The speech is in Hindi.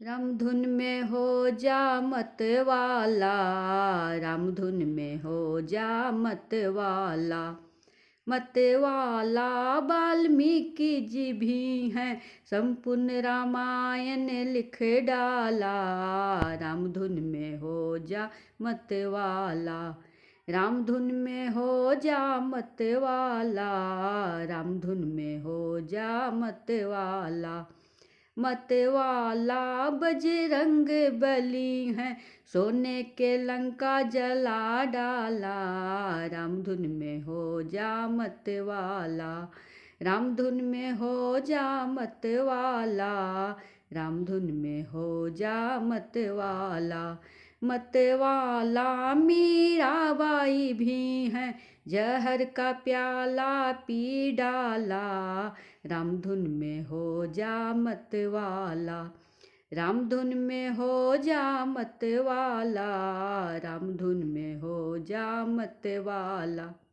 राम धुन में हो जा मत वाला, राम धुन में हो जा मत वाला। मत वाला वाल्मीकि जी भी हैं, संपूर्ण रामायण लिख डाला। राम धुन में हो जा मत वाला, राम धुन में हो जा मत वाला, राम धुन में हो जा मत वाला। मत वाला बजरंग बली हैं, सोने के लंका जला डाला। राम धुन में हो जा मत वाला, राम धुन में हो जा मत वाला, राम धुन में हो जा मत वाला। मत वाला मीराबाई भी हैं, जहर का प्याला पी डाला। राम धुन में हो जा मत वाला, राम धुन में हो जा मत वाला, राम धुन में हो जा मत वाला।